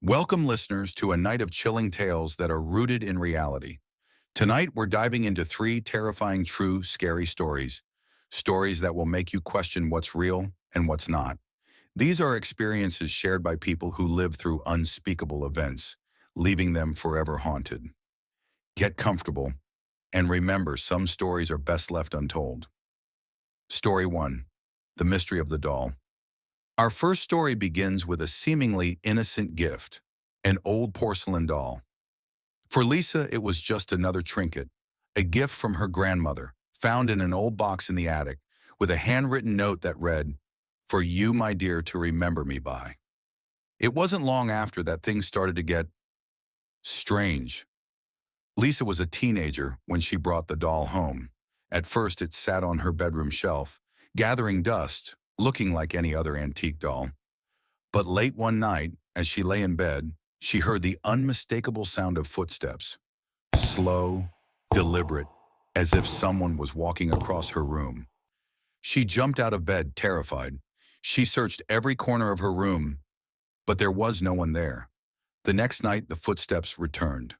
Welcome, listeners, to a night of chilling tales that are rooted in reality. Tonight, we're diving into three terrifying, true, scary stories. Stories that will make you question what's real and what's not. These are experiences shared by people who lived through unspeakable events, leaving them forever haunted. Get comfortable, and remember, some stories are best left untold. Story 1. The Mystery of the Doll. Our first story begins with a seemingly innocent gift, an old porcelain doll. For Lisa, it was just another trinket, a gift from her grandmother, found in an old box in the attic, with a handwritten note that read, "For you, my dear, to remember me by." It wasn't long after that things started to get strange. Lisa was a teenager when she brought the doll home. At first, it sat on her bedroom shelf, gathering dust, looking like any other antique doll. But late one night, as she lay in bed, she heard the unmistakable sound of footsteps. Slow, deliberate, as if someone was walking across her room. She jumped out of bed, terrified. She searched every corner of her room, but there was no one there. The next night, the footsteps returned.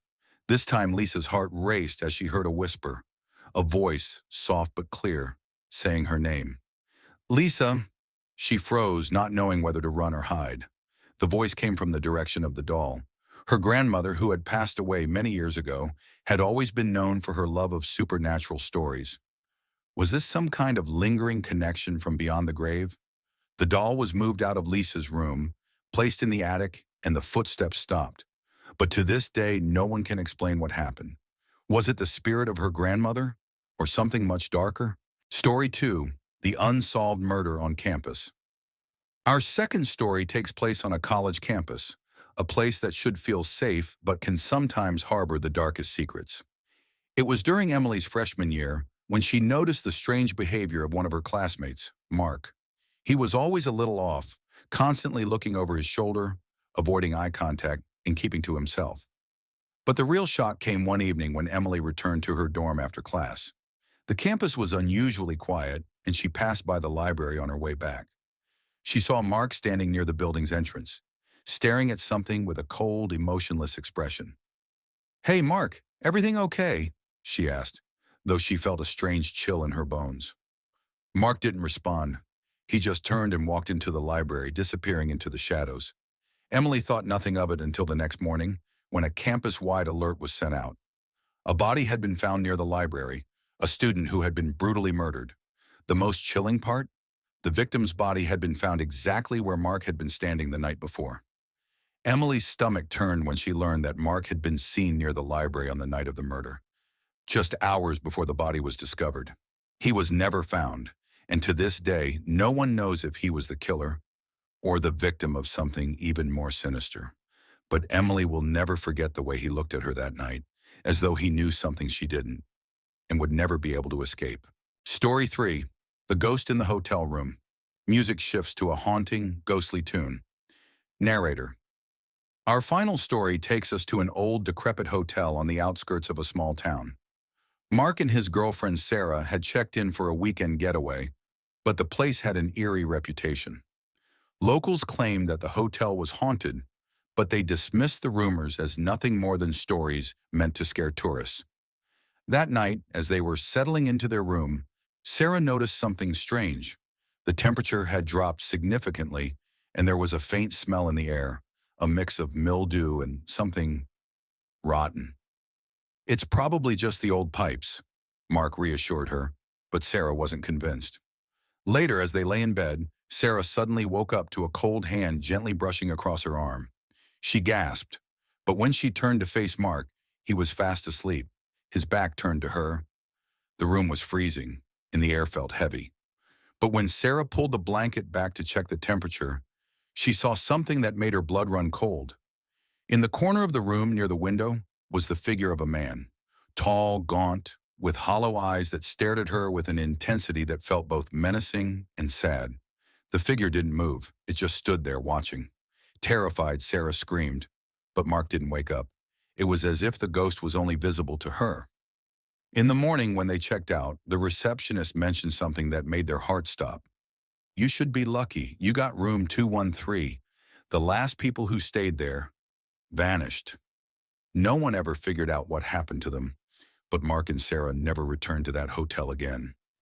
This time, Lisa's heart raced as she heard a whisper, a voice, soft but clear, saying her name. "Lisa." She froze, not knowing whether to run or hide. The voice came from the direction of the doll. Her grandmother, who had passed away many years ago, had always been known for her love of supernatural stories. Was this some kind of lingering connection from beyond the grave? The doll was moved out of Lisa's room, placed in the attic, and the footsteps stopped. But to this day, no one can explain what happened. Was it the spirit of her grandmother, or something much darker? Story 2. The Unsolved Murder on Campus. Our second story takes place on a college campus, a place that should feel safe but can sometimes harbor the darkest secrets. It was during Emily's freshman year when she noticed the strange behavior of one of her classmates, Mark. He was always a little off, constantly looking over his shoulder, avoiding eye contact, and keeping to himself. But the real shock came one evening when Emily returned to her dorm after class. The campus was unusually quiet, and she passed by the library on her way back. She saw Mark standing near the building's entrance, staring at something with a cold, emotionless expression. "Hey, Mark, everything okay?" she asked, though she felt a strange chill in her bones. Mark didn't respond. He just turned and walked into the library, disappearing into the shadows. Emily thought nothing of it until the next morning, when a campus-wide alert was sent out. A body had been found near the library, a student who had been brutally murdered. The most chilling part? The victim's body had been found exactly where Mark had been standing the night before. Emily's stomach turned when she learned that Mark had been seen near the library on the night of the murder, just hours before the body was discovered. He was never found, and to this day, no one knows if he was the killer or the victim of something even more sinister. But Emily will never forget the way he looked at her that night, as though he knew something she didn't, and would never be able to escape. Story 3. The Ghost in the Hotel Room. Music shifts to a haunting, ghostly tune. Narrator. Our final story takes us to an old, decrepit hotel on the outskirts of a small town. Mark and his girlfriend Sarah had checked in for a weekend getaway, but the place had an eerie reputation. Locals claimed that the hotel was haunted, but they dismissed the rumors as nothing more than stories meant to scare tourists. That night, as they were settling into their room, Sarah noticed something strange. The temperature had dropped significantly, and there was a faint smell in the air, a mix of mildew and something rotten. "It's probably just the old pipes," Mark reassured her, but Sarah wasn't convinced. Later, as they lay in bed, Sarah suddenly woke up to a cold hand gently brushing across her arm. She gasped, but when she turned to face Mark, he was fast asleep, his back turned to her. The room was freezing, and the air felt heavy. But when Sarah pulled the blanket back to check the temperature, she saw something that made her blood run cold. In the corner of the room near the window was the figure of a man, tall, gaunt, with hollow eyes that stared at her with an intensity that felt both menacing and sad. The figure didn't move, it just stood there watching. Terrified, Sarah screamed, but Mark didn't wake up. It was as if the ghost was only visible to her. In the morning when they checked out, the receptionist mentioned something that made their hearts stop. "You should be lucky. You got room 213. The last people who stayed there vanished. No one ever figured out what happened to them, but Mark and Sarah never returned to that hotel again.